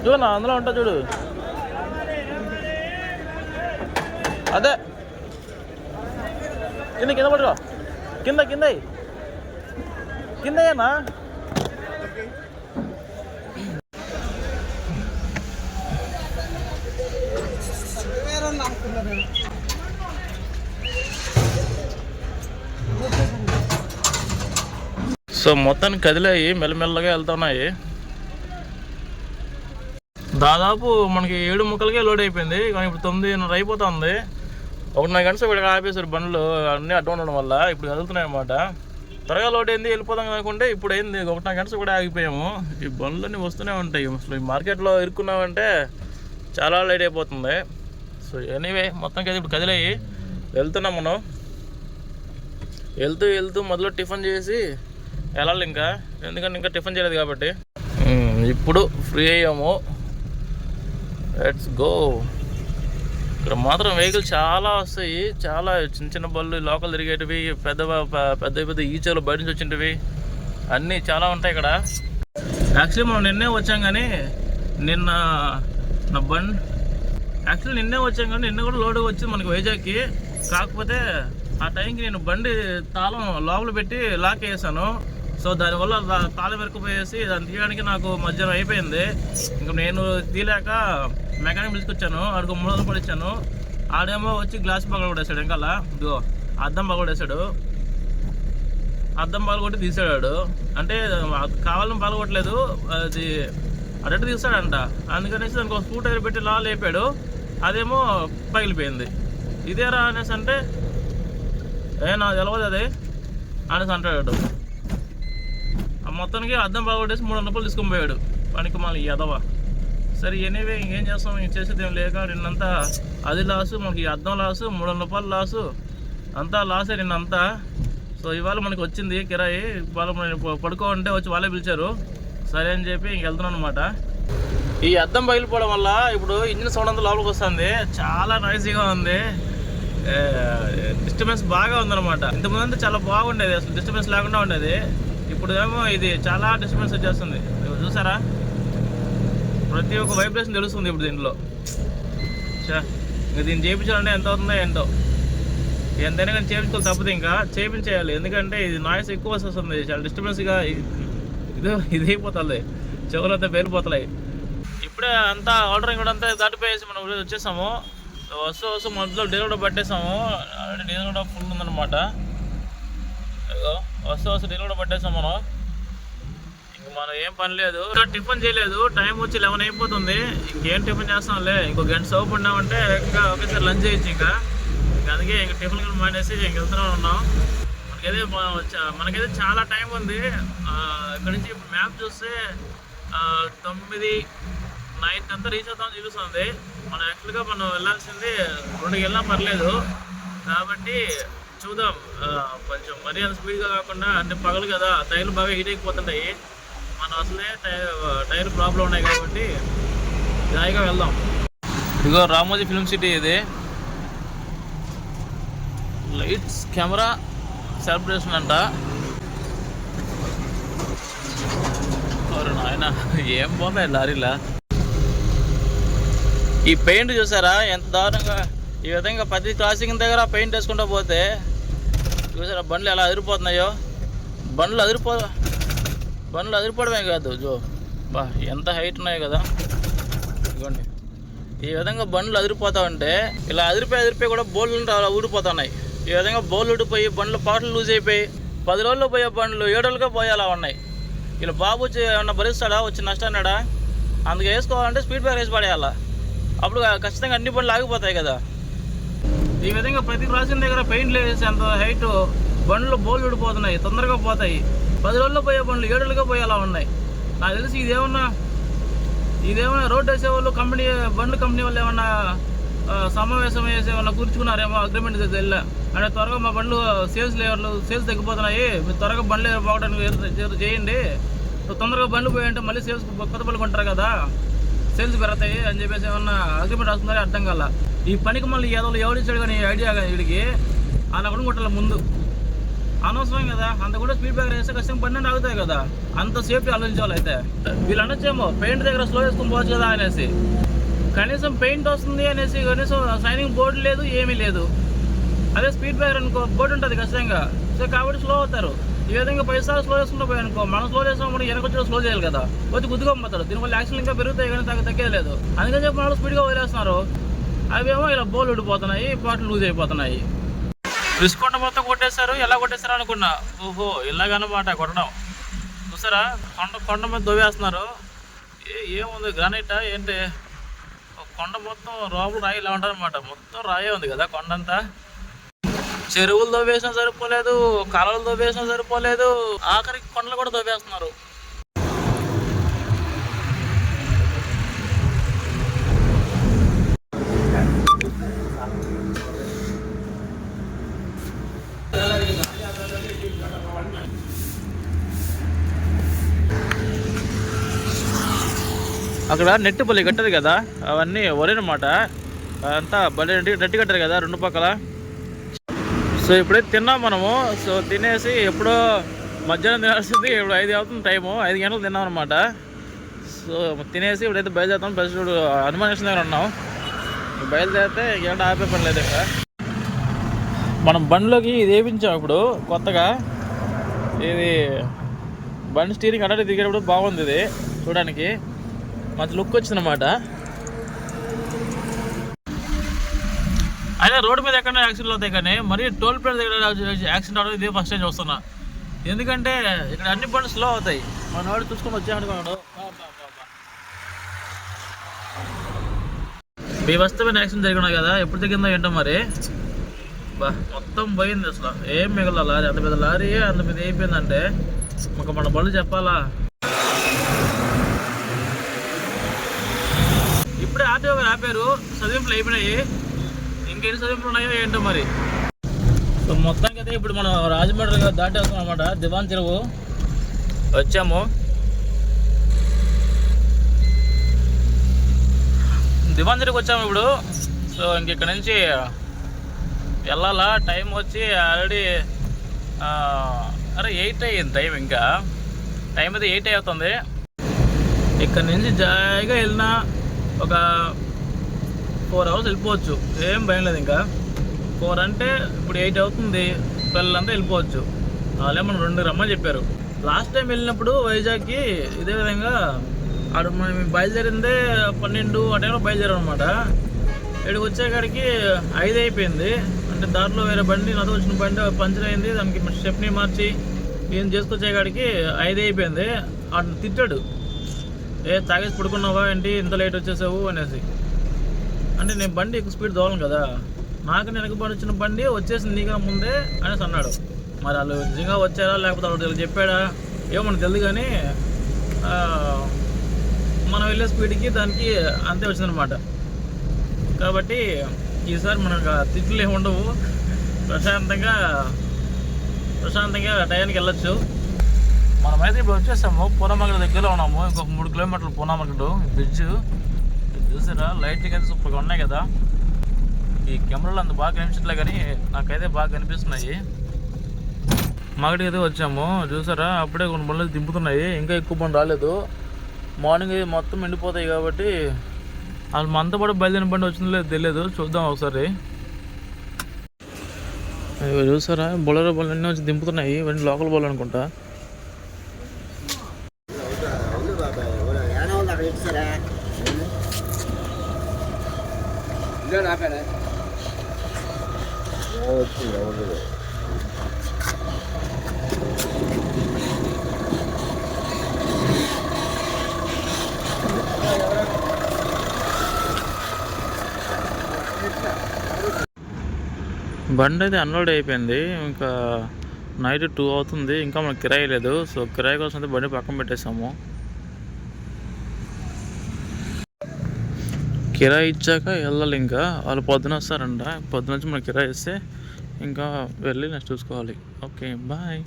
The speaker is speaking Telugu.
చూడన్నా అందులో ఉంటా చూడు. అదే కింద కింద పట్టుకో, కింద కింద కిందయేనా? సో మొత్తానికి కదిలాయి, మెల్లమెల్లగా వెళ్తున్నాయి. దాదాపు మనకి 7 ముక్కలకే లోడ్ అయిపోయింది. కానీ ఇప్పుడు 9:30 అయిపోతుంది. 1.5 గంటలు ఇక్కడ ఆపేశారు బండ్లు అన్నీ అడ్డు ఉండడం వల్ల. ఇప్పుడు కదులుతున్నాయి అన్నమాట. త్వరగా లోడ్ అయింది వెళ్ళిపోతాం కాకుంటే ఇప్పుడు అయింది 1.5 గంటలు కూడా ఆగిపోయాము. ఈ బండ్లన్నీ వస్తూనే ఉంటాయి. అసలు ఈ మార్కెట్లో ఇరుక్కున్నామంటే చాలా లేట్ అయిపోతుంది. సో ఎనీవే మొత్తానికి ఇప్పుడు కదిలాయి వెళ్తున్నాం మనం. వెళ్తూ మొదలు టిఫిన్ చేసి వెళ్ళాలి ఇంకా, ఎందుకంటే ఇంకా టిఫిన్ చేయలేదు కాబట్టి. ఇప్పుడు ఫ్రీ అయ్యాము. Let's go. ఇక్కడ మాత్రం వెహికల్ చాలా వస్తాయి, చాలా చిన్న చిన్న బళ్ళు, లోకల్ తిరిగేటివి, పెద్ద ఈచలు బయట నుంచి వచ్చినవి అన్నీ చాలా ఉంటాయి ఇక్కడ. యాక్చువల్లీ మనం నిన్నే వచ్చాం కానీ నిన్న నిన్న కూడా లోడ్ వచ్చింది మనకి వైజాగ్కి. కాకపోతే ఆ టైంకి నేను బండి తాళం లోపల పెట్టి లాక్ వేసాను. సో దానివల్ల తాళం వెరకపోయేసి దాన్ని తీయడానికి నాకు మధ్యాహ్నం అయిపోయింది. ఇంకా నేను తీలేక మెకానిక్ పిలుచుకొచ్చాను. ఆడికి 300 రూపాయలు ఇచ్చాను. ఆడేమో వచ్చి గ్లాస్ పగలగొట్టేశాడు. ఇంకా ఇదిగో అద్దం పగలగొట్టేశాడు. అద్దం పగలగొట్టి తీసాడు. అంటే కావాలని పగలగొట్టలేదు, అది అడట్టు తీసాడంట. అందుకనేసి దానికి ఒక స్కూ టైర్ పెట్టి లేపాడు. అదేమో పగిలిపోయింది. ఇదేరా అనేసి అంటే నాకు తెలవదు అది అనేసి అంటాడు. మొత్తానికి అద్దం పగలగొట్టేసి 300 రూపాయలు తీసుకొని పోయాడు. పనికి మళ్ళీ ఎదవ. సరే ఎనీవే ఇంకేం చేస్తాం, చేసేది ఏం లేక నిన్నంతా అది లాసు, మనకి అద్దం లాసు, 300 రూపాయలు లాసు, అంతా లాసే నిన్నంతా. సో ఇవాళ మనకి వచ్చింది కిరాయి. వాళ్ళు పడుకోమంటే వచ్చి వాళ్ళే పిలిచారు. సరే అని చెప్పి ఇంక వెళ్తున్నాను అనమాట. ఈ అద్దం పగిలిపోవడం వల్ల ఇప్పుడు ఇంజిన్ సౌండ్ అంతా లోపలికి వస్తుంది. చాలా నాయిసీగా ఉంది, డిస్టర్బెన్స్ బాగా ఉందన్నమాట. ఇంతకుముందు చాలా బాగుండేది, అసలు డిస్టర్బెన్స్ లేకుండా ఉండేది. ఇప్పుడు ఏమో ఇది చాలా డిస్టర్బెన్స్ వచ్చేస్తుంది. చూసారా, ప్రతి ఒక్క వైబ్రేషన్ తెలుస్తుంది ఇప్పుడు దీంట్లో. ఇంకా దీన్ని చేయించాలంటే ఎంత అవుతుందో ఏంటో. ఎంతైనా కానీ చేయించుకోవాలి, తప్పదు ఇంకా చేయించేయాలి. ఎందుకంటే ఇది నాయిస్ ఎక్కువ వస్తుంది, చాలా డిస్టర్బెన్స్గా ఇది అయిపోతుంది, చెవులంతా పేలిపోతున్నాయి. ఇప్పుడే అంతా ఆర్డరింగ్ కూడా అంతా దాటిపోయేసి మనం వచ్చేసాము. వస్తూ మొదలు డీజిల్ కూడా పట్టేసాము. ఆల్రెడీ డీజిల్ కూడా ఫుల్ ఉందన్నమాట. వస్తూ డీజిల్ కూడా పట్టేసాం మనం. ఇంక మనం ఏం పని లేదు, టిఫిన్ చేయలేదు. టైం వచ్చి 11 అయిపోతుంది. ఇంకేం టిఫిన్ చేస్తాంలే, ఇంకో గంట సేపు ఉన్నామంటే ఇంకా ఒకేసారి లంచ్ చేయొచ్చు. ఇంకా అందుకే ఇంక టిఫిన్ కూడా మానేసి ఇంక వెళ్తూనే ఉన్నాం. మనకైతే చాలా టైం ఉంది. ఇక్కడ నుంచి ఇప్పుడు మ్యాప్ చూస్తే 9 అంతా రీచ్ అవుతామని చూపిస్తుంది. మనం యాక్చువల్గా మనం వెళ్ళాల్సింది 2కి వెళ్ళినా పర్లేదు. కాబట్టి చూద్దాం, కొంచెం మరీ అంత స్పీడ్గా కాకుండా, అంటే పగలు కదా టైర్లు బాగా హీట్ అయిపోతుంటాయి. మనం అసలే టైర్ ప్రాబ్లం ఉన్నాయి కాబట్టి జాయిగా వెళ్దాం. ఇదిగో రామోజీ ఫిల్మ్ సిటీ, ఇది లైట్స్ కెమెరా సెలబ్రేషన్ అంట. నాయన ఏం పోతాయి లారీలా. ఈ పెయింట్ చూసారా ఎంత దారుణంగా, ఈ విధంగా ప్రతి క్రాసింగ్ దగ్గర పెయింట్ వేసుకుంటూ పోతే చూసారా బండ్లు ఎలా అదిరిపోతున్నాయో. బండ్లు అదిరిపోవడమే కాదు, బా ఎంత హైట్ ఉన్నాయో కదా. ఇదిగోండి, ఈ విధంగా బండ్లు అదిరిపోతా ఉంటే ఇలా అదిరిపోయి కూడా బోళ్ళు ఊడిపోతున్నాయి. ఈ విధంగా బోళ్ళు ఊడిపోయి బండ్లు పాటలు లూజ్ అయిపోయి 10 రోజుల్లో పోయే బండ్లు 7 రోజులుగా పోయేలా ఉన్నాయి. ఇలా బాబు వచ్చి ఏమన్నా భరిస్తాడా, వచ్చి నష్టాన్నాడా? అందుకే వేసుకోవాలంటే స్పీడ్ బ్రేక్ వేసి పడేయాలా, అప్పుడు ఖచ్చితంగా అన్ని బండ్లు ఆగిపోతాయి కదా. ఈ విధంగా ప్రతి క్రాసింగ్ దగ్గర పెయింట్లు వేసి అంత హైట్ బండ్లు బోళ్ళు ఊడిపోతున్నాయి, తొందరగా పోతాయి. 10 రోజుల్లో పోయే బండ్లు 7 రోజులుగా పోయేలా ఉన్నాయి. నాకు తెలిసి ఇదేమన్నా ఇదేమైనా రోడ్డు వేసేవాళ్ళు బండ్ల కంపెనీ వాళ్ళు ఏమన్నా సమావేశం వేసి ఏమన్నా కూర్చుకున్నారేమో అగ్రిమెంట్ వెళ్ళా అంటే త్వరగా మా బండ్లు సేల్స్ తగ్గిపోతున్నాయి, మీరు త్వరగా బండ్లు పోవడానికి చేయండి, తొందరగా బండ్లు పోయంటే మళ్ళీ సేల్స్ కొత్త బండ్లు కొంటారు కదా, సేల్స్ పెడతాయి అని చెప్పేసి ఏమన్నా అగ్రిమెంట్ వస్తుందని అర్థం కాల. ఈ పనికి మళ్ళీ ఎవరు ఇచ్చాడు కానీ ఐడియా కానీ వీడికి అలా కూడా కొట్టాలి ముందు, అనవసరం కదా. అంత కూడా స్పీడ్ బ్రేకర్ వేస్తే ఖచ్చితంగా బండి ఆగుతాయి కదా, అంత సేఫ్టీ ఆలోచించాలి. అయితే వీళ్ళు అనొచ్చేమో పెయింట్ దగ్గర స్లో వేసుకొని పోవచ్చు కదా అనేసి, కనీసం పెయింట్ వస్తుంది అనేసి కనీసం సైనింగ్ బోర్డు లేదు, ఏమీ లేదు. అదే స్పీడ్ బ్రేకర్ అనుకో బోర్డు ఉంటుంది ఖచ్చితంగా, సో కాబట్టి స్లో అవుతారు. ఈ విధంగా 10 సార్లు స్లో చేసుకుంటూ పోయి అనుకో, మనం స్లో చేసాము వెనకొచ్చి స్లో చేయాలి కదా, వచ్చి గుద్దుకోపోతారు. దీనివల్ల యాక్సిడెంట్ ఇంకా పెరుగుతాయి కానీ తగ్గేది లేదు. అందుకని చెప్పి వాళ్ళు స్పీడ్గా వదిలేస్తున్నారు, అవేమో ఇలా బోల్ ఉడిపోతున్నాయి, పాటలు లూజ్ అయిపోతున్నాయి. రిస్కొండ మొత్తం కొట్టేశారు, ఎలా కొట్టేశారు అనుకున్నా, ఓహో ఇలాగనమాట కొట్టడం. చూసారా కొండ మీద దొవ్వేస్తున్నారు. ఏముంది గ్రానైటా ఏంటి, కొండ మొత్తం రోపలు రాయి ఇలా ఉంటారనమాట, మొత్తం రాయే ఉంది కదా కొండంతా. చెరువులు దొవ్వేసినా సరిపోలేదు, కాలువలు దొవ్వేసినా సరిపోలేదు, ఆఖరికి కొండలు కూడా దొవ్వేస్తున్నారు. అక్కడ నెట్ పల్లి కట్టదు కదా, అవన్నీ వరేనమాట, అంతా బలి నెట్ కట్టారు కదా రెండు పక్కల. సో ఇప్పుడైతే తిన్నాం మనము. సో తినేసి ఎప్పుడో మధ్యాహ్నం తినాల్సింది, ఇప్పుడు 5 అవుతుంది టైము, 5 గంటలకు తిన్నాం అనమాట. సో తినేసి ఇప్పుడైతే బయలుదేరుతాం. బస్ హనుమాన్ దగ్గర ఉన్నాం, బయలుదేరితే ఏంటో ఆపే పని లేదు. ఇంకా మనం బండిలోకి ఇది వేయించాం ఇప్పుడు కొత్తగా, ఇది బండి స్టీరింగ్ అడ్డ దిగేటప్పుడు బాగుంది, ఇది చూడడానికి మంచి లుక్ వచ్చిందన్నమాట. అయినా రోడ్డు మీద ఎక్కడ యాక్సిడెంట్లు అవుతాయి కానీ మరి టోల్ ప్లేస్ దగ్గర యాక్సిడెంట్ అవడం ఇదే ఫస్ట్ టైం చూస్తున్నా. ఎందుకంటే ఇక్కడ అన్ని బండ్లు స్లో అవుతాయి. మన వాడు చూసుకొని వచ్చాడుకున్నాడు, బీభత్సమైన యాక్సిడెంట్ జరిగినాయి కదా, ఎప్పుడు తగ్గిందో ఏంటో మరి. మొత్తం పోయింది అసలు, ఏం మిగల లారీ, అంత పెద్ద లారీ అంత మీద అయిపోయిందంటే ఒక మన బళ్ళు చెప్పాలా. ఇప్పుడే ఆర్టీఓ గారు ఆపారు, చదివింపులు అయిపోయినాయి, ఇంకెన్ని చదివింపులు ఉన్నాయో ఏంటో మరి. సో మొత్తానికి అయితే ఇప్పుడు మనం రాజమండ్రి దాటేస్తాం అనమాట, దివాన్ చెరువు వచ్చాము. దివాన్ చెరువుకి వచ్చాము ఇప్పుడు. సో ఇంక నుంచి వెళ్ళాలా, టైం వచ్చి ఆల్రెడీ 8 అయ్యింది టైం, ఇంకా టైం అయితే 8 అవుతుంది. ఇక్కడ నుంచి జాయిగా వెళ్ళినా ఒక 4 అవర్స్ వెళ్ళిపోవచ్చు, ఏం భయం లేదు. ఇంకా 4 అంటే ఇప్పుడు 8 అవుతుంది, 12 అంతా వెళ్ళిపోవచ్చు. అలాగే మనం 2 రమ్మని చెప్పారు. లాస్ట్ టైం వెళ్ళినప్పుడు వైజాగ్కి ఇదే విధంగా మనం బయలుదేరిందే 12 ఆ టైంలో బయలుదేరాం అనమాట. ఇక్కడికి వచ్చేకాడికి 5 అయిపోయింది. అంటే దాంట్లో వేరే బండి, నాతో వచ్చిన బండి పంచర్ అయింది, దానికి స్టెప్ని మార్చి ఏం చేసుకొచ్చేకాడికి 5 అయిపోయింది. అటు తిట్టాడు, తాగేసి పడుకున్నావా ఏంటి ఇంత లేట్ వచ్చేసావు అనేసి. అంటే నేను బండి ఎక్కువ స్పీడ్ దోలను కదా, నాకు వెనక బండి వచ్చిన బండి వచ్చేసింది నీకన్నా ముందే అనేసి అన్నాడు. మరి వాళ్ళు నిజంగా వచ్చారా లేకపోతే వాళ్ళు చెప్పాడా ఏమో మనకు తెలియదు, కానీ మనం వెళ్ళే స్పీడ్కి దానికి అంతే వచ్చిందనమాట. కాబట్టి ఈసారి మనకు తిట్లు ఏమి ఉండవు, ప్రశాంతంగా టయానికి వెళ్ళొచ్చు. మనమైతే ఇప్పుడు వచ్చేసాము, పూనామర్గ దగ్గరలో ఉన్నాము. ఇంకొక 3 కిలోమీటర్లు పూనామర్గ బ్రిడ్జ్. చూసారా లైట్గా అయితే సూపర్గా ఉన్నాయి కదా. ఈ కెమెరాలో అంత బాగా కనిపించట్లే కానీ నాకైతే బాగా కనిపిస్తున్నాయి. మాగడికి అయితే వచ్చాము, చూసారా అప్పుడే కొన్ని బండ్లు దింపుతున్నాయి, ఇంకా ఎక్కువ బండి రాలేదు. మార్నింగ్ మొత్తం ఎండిపోతాయి కాబట్టి వాళ్ళు మనతో పాటు బయలుదేరిన బండి వచ్చిందో లేదు తెలియదు, చూద్దాం ఒకసారి. చూసారా బొలరో బండ్లు అన్నీ వచ్చి దింపుతున్నాయి, ఇవన్నీ లోకల్ బండ్లు అనుకుంటా. బండి అయితే అన్లోడ్ అయిపోయింది, ఇంకా నైట్ 2 అవుతుంది, ఇంకా మనకు కిరాయి లేదు. సో కిరాయి కోసం అయితే బండి పక్కన పెట్టేసాము. కిరాయి ఇచ్చాక వెళ్ళాలి. ఇంకా వాళ్ళు పొద్దున వస్తారంట. పొద్దున వచ్చి మనకి కిరాయి ఇస్తే ఇంకా వెళ్ళి నెక్స్ట్ చూసుకోవాలి. Okay bye.